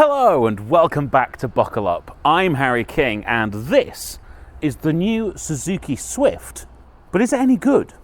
Hello and welcome back to Buckle Up. I'm Harry King and this is the new Suzuki Swift. But is it any good?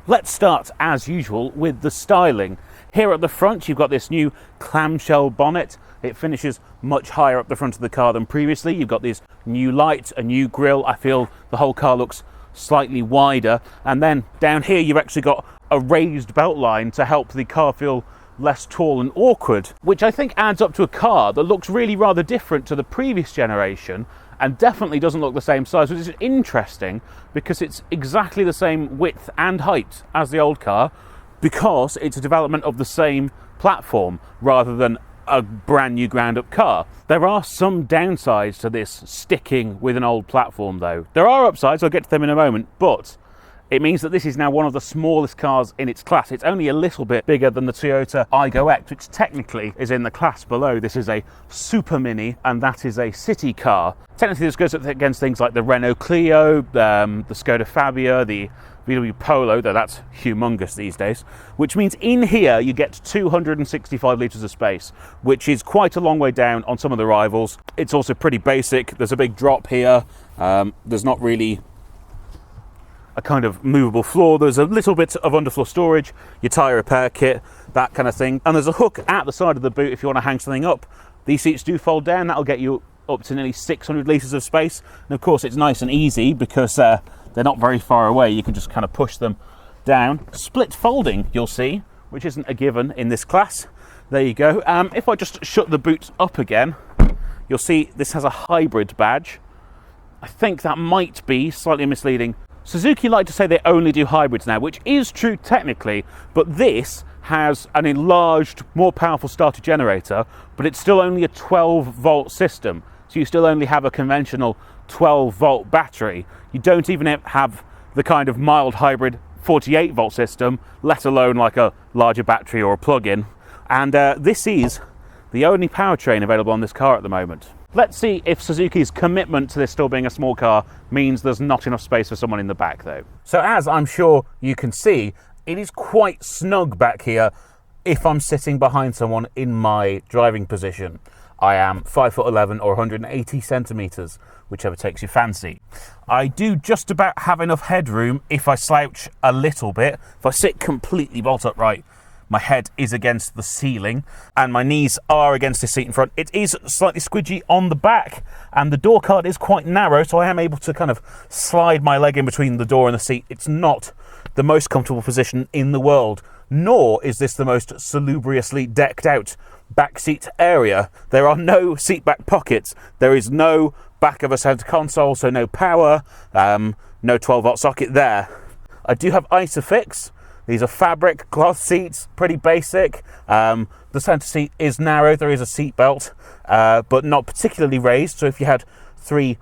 Let's start as usual with the styling. Here at the front you've got this new clamshell bonnet. It finishes much higher up the front of the car than previously. You've got these new lights, a new grille. I feel the whole car looks slightly wider. And then down here you've actually got a raised belt line to help the car feel less tall and awkward, which I think adds up to a car that looks really rather different to the previous generation and definitely doesn't look the same size, which is interesting because it's exactly the same width and height as the old car because it's a development of the same platform rather than a brand new ground up car. There are some downsides to this sticking with an old platform though. There are upsides, I'll get to them in a moment, but it means that this is now one of the smallest cars in its class. It's only a little bit bigger than the Toyota Aygo X, which technically is in the class below. This is a super mini, and that is a city car. Technically, this goes up against things like the Renault Clio, the Skoda Fabia, the VW Polo, though that's humongous these days, which means in here you get 265 litres of space, which is quite a long way down on some of the rivals. It's also pretty basic. There's a big drop here. There's not really a kind of movable floor. There's a little bit of underfloor storage, your tyre repair kit, that kind of thing. And there's a hook at the side of the boot if you want to hang something up. These seats do fold down. That'll get you up to nearly 600 litres of space. And of course it's nice and easy because they're not very far away. You can just kind of push them down. Split folding, you'll see, which isn't a given in this class. There you go. If I just shut the boot up again, you'll see this has a hybrid badge. I think that might be slightly misleading. Suzuki like to say they only do hybrids now, which is true technically, but this has an enlarged, more powerful starter generator, but it's still only a 12-volt system. So you still only have a conventional 12-volt battery. You don't even have the kind of mild hybrid 48-volt system, let alone like a larger battery or a plug-in. And this is the only powertrain available on this car at the moment. Let's see if Suzuki's commitment to this still being a small car means there's not enough space for someone in the back though. So as I'm sure you can see, it is quite snug back here if I'm sitting behind someone in my driving position. I am 5'11" or 180 centimetres, whichever takes your fancy. I do just about have enough headroom if I slouch a little bit. If I sit completely bolt upright, my head is against the ceiling and my knees are against the seat in front. It is slightly squidgy on the back and the door card is quite narrow, so I am able to kind of slide my leg in between the door and the seat. It's not the most comfortable position in the world, nor is this the most salubriously decked out back seat area. There are no seat back pockets. There is no back of a centre console, so no power, no 12-volt socket there. I do have ISOFIX. These are fabric cloth seats, pretty basic. The centre seat is narrow. There is a seat belt, but not particularly raised. So if you had three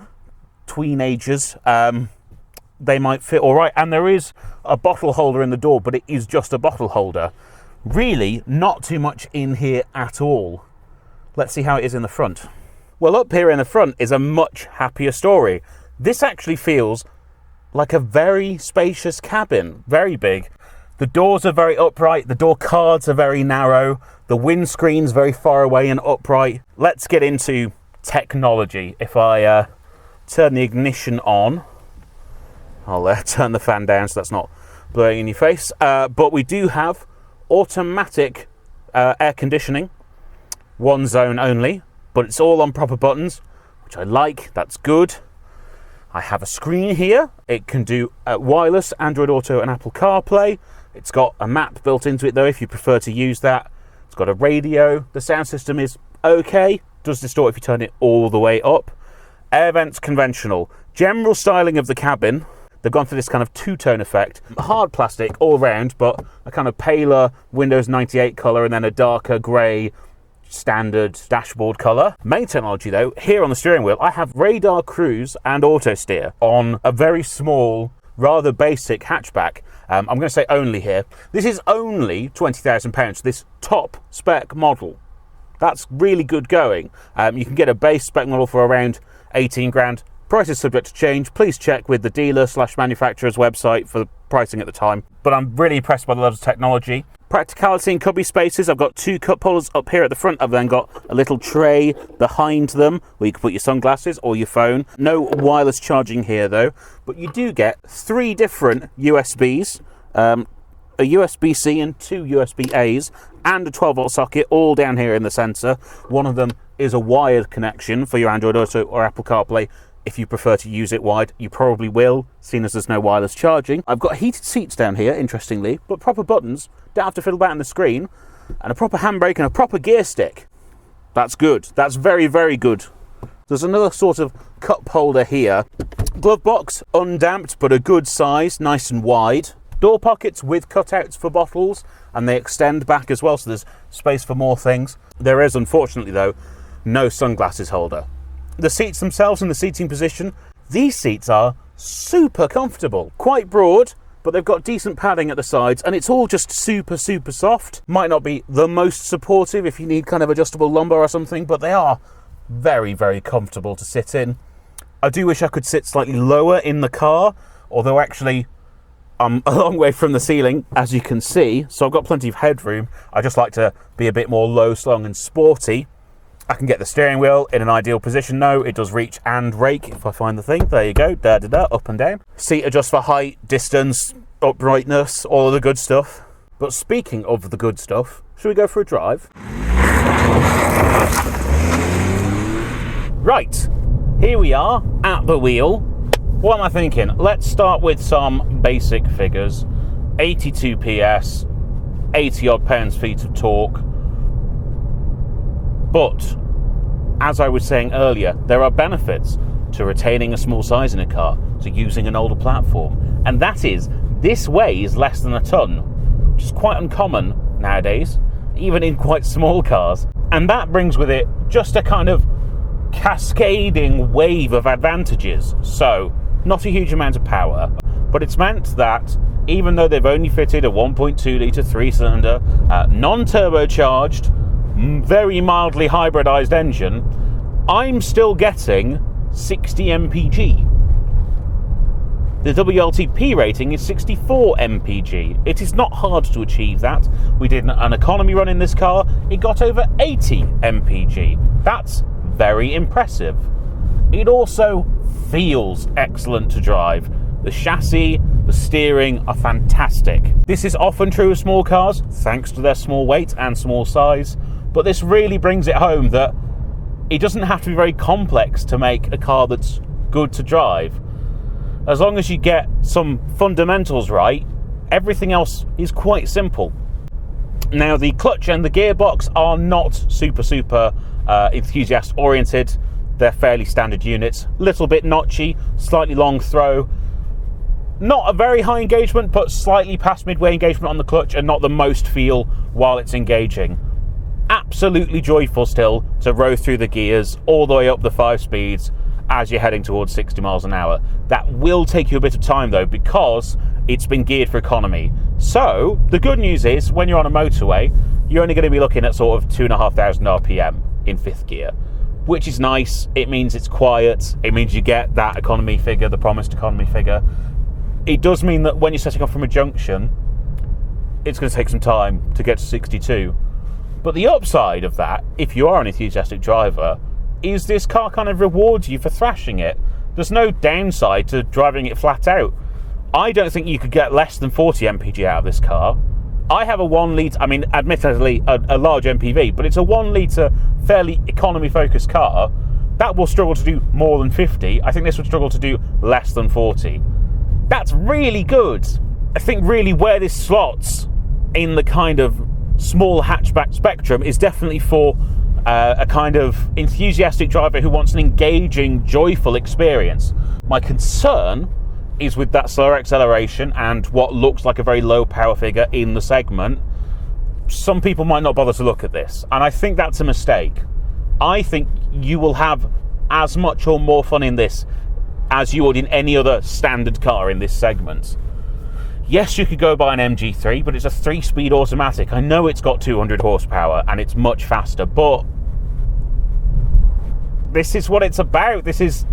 teenagers, they might fit all right. And there is a bottle holder in the door, but it is just a bottle holder. Really, not too much in here at all. Let's see how it is in the front. Well, up here in the front is a much happier story. This actually feels like a very spacious cabin, very big. The doors are very upright, the door cards are very narrow, the windscreen's very far away and upright. Let's get into technology. If I turn the ignition on, I'll turn the fan down so that's not blowing in your face. But we do have automatic air conditioning, one zone only, but it's all on proper buttons, which I like, that's good. I have a screen here. It can do wireless, Android Auto and Apple CarPlay. It's got a map built into it though if you prefer to use that. It's got a radio. The sound system is okay. Does distort if you turn it all the way up. Air vents conventional. General styling of the cabin. They've gone for this kind of two-tone effect. Hard plastic all round, but a kind of paler Windows 98 colour and then a darker grey standard dashboard colour. Main technology though, here on the steering wheel, I have radar cruise and auto steer on a very small, rather basic hatchback. I'm going to say only here. This is only £20,000, this top spec model. That's really good going. You can get a base spec model for around 18 grand. Price is subject to change. Please check with the dealer/manufacturer's website for the pricing at the time. But I'm really impressed by the levels of technology. Practicality and cubby spaces. I've got 2 cup holders up here at the front. I've then got a little tray behind them where you can put your sunglasses or your phone. No wireless charging here though, but you do get 3 different USBs, a USB-C and 2 USB-As, and a 12-volt socket all down here in the centre. One of them is a wired connection for your Android Auto or Apple CarPlay. If you prefer to use it wired, you probably will, seeing as there's no wireless charging. I've got heated seats down here, interestingly, but proper buttons. Don't have to fiddle about on the screen. And a proper handbrake and a proper gear stick. That's good. That's very, very good. There's another sort of cup holder here. Glove box, undamped, but a good size, nice and wide. Door pockets with cutouts for bottles, and they extend back as well, so there's space for more things. There is, unfortunately, though, no sunglasses holder. The seats themselves in the seating position, these seats are super comfortable. Quite broad, but they've got decent padding at the sides, and it's all just super, super soft. Might not be the most supportive if you need kind of adjustable lumbar or something, but they are very, very comfortable to sit in. I do wish I could sit slightly lower in the car, although actually I'm a long way from the ceiling, as you can see, so I've got plenty of headroom. I just like to be a bit more low slung and sporty. I can get the steering wheel in an ideal position. No, it does reach and rake if I find the thing. There you go, da-da-da, up and down. Seat adjusts for height, distance, uprightness, all of the good stuff. But speaking of the good stuff, should we go for a drive? Right, here we are at the wheel. What am I thinking? Let's start with some basic figures. 82 PS, 80 odd pounds-feet of torque. But, as I was saying earlier, there are benefits to retaining a small size in a car, to using an older platform. And that is, this weighs less than a tonne, which is quite uncommon nowadays, even in quite small cars. And that brings with it just a kind of cascading wave of advantages. So, not a huge amount of power, but it's meant that even though they've only fitted a 1.2 litre 3-cylinder, non-turbocharged, very mildly hybridized engine, I'm still getting 60 mpg. The WLTP rating is 64 mpg. It is not hard to achieve that. We did an economy run in this car. It got over 80 mpg. That's very impressive. It also feels excellent to drive. The chassis, the steering are fantastic. This is often true of small cars, thanks to their small weight and small size. But this really brings it home that it doesn't have to be very complex to make a car that's good to drive. As long as you get some fundamentals right, everything else is quite simple. Now, the clutch and the gearbox are not super enthusiast oriented. They're fairly standard units. Little bit notchy, slightly long throw. Not a very high engagement, but slightly past midway engagement on the clutch, and not the most feel while it's engaging. Absolutely joyful still to row through the gears all the way up the 5 speeds as you're heading towards 60 miles an hour. That will take you a bit of time though, because it's been geared for economy. So the good news is, when you're on a motorway, you're only going to be looking at sort of 2,500 RPM in 5th gear, which is nice. It means it's quiet. It means you get that economy figure, the promised economy figure. It does mean that when you're setting off from a junction, it's going to take some time to get to 62. But the upside of that, if you are an enthusiastic driver, is this car kind of rewards you for thrashing it. There's no downside to driving it flat out. I don't think you could get less than 40 mpg out of this car. I have a 1 litre, I mean, admittedly a large MPV, but it's a 1 litre, fairly economy-focused car. That will struggle to do more than 50. I think this would struggle to do less than 40. That's really good. I think really where this slots in the kind of small hatchback spectrum is definitely for a kind of enthusiastic driver who wants an engaging, joyful experience. My concern is with that slower acceleration and what looks like a very low power figure in the segment. Some people might not bother to look at this, and I think that's a mistake. I think you will have as much or more fun in this as you would in any other standard car in this segment. Yes, you could go buy an MG3, but it's a 3-speed automatic. I know it's got 200 horsepower and it's much faster, but this is what it's about. This is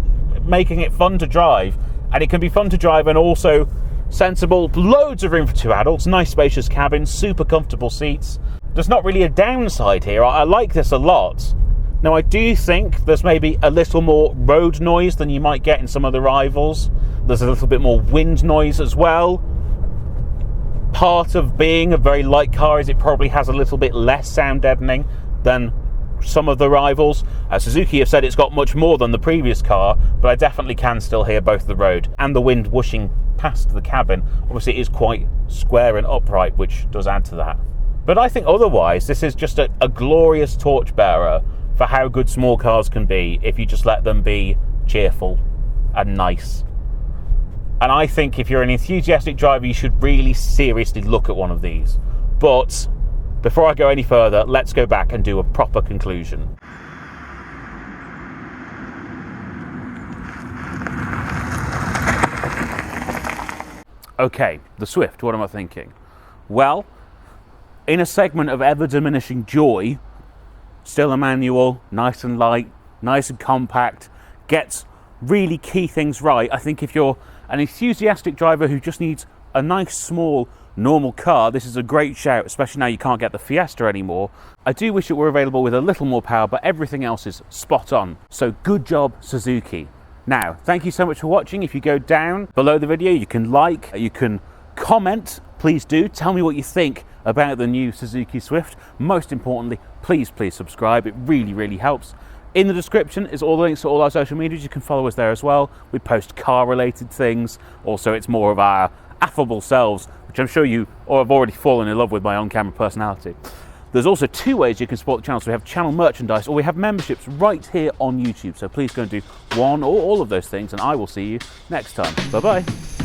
making it fun to drive, and it can be fun to drive and also sensible, loads of room for 2 adults, nice spacious cabin, super comfortable seats. There's not really a downside here. I like this a lot. Now, I do think there's maybe a little more road noise than you might get in some of the rivals. There's a little bit more wind noise as well. Part of being a very light car is it probably has a little bit less sound deadening than some of the rivals. Suzuki have said it's got much more than the previous car, but I definitely can still hear both the road and the wind whooshing past the cabin. Obviously, it is quite square and upright, which does add to that. But I think otherwise, this is just a glorious torchbearer for how good small cars can be if you just let them be cheerful and nice. And I think if you're an enthusiastic driver, you should really seriously look at one of these. But before I go any further, let's go back and do a proper conclusion. Okay, the Swift, what am I thinking? Well, in a segment of ever-diminishing joy, still a manual, nice and light, nice and compact, gets really key things right. I think if you're an enthusiastic driver who just needs a nice, small, normal car, this is a great shout, especially now you can't get the Fiesta anymore. I do wish it were available with a little more power, but everything else is spot on. So good job, Suzuki. Now, thank you so much for watching. If you go down below the video, you can like, you can comment. Please do. Tell me what you think about the new Suzuki Swift. Most importantly, please subscribe. It really, really helps. In the description is all the links to all our social medias. You can follow us there as well. We post car-related things. Also, it's more of our affable selves, which I'm sure you or have already fallen in love with my on-camera personality. There's also 2 ways you can support the channel. So we have channel merchandise, or we have memberships right here on YouTube. So please go and do one or all of those things, and I will see you next time. Bye-bye.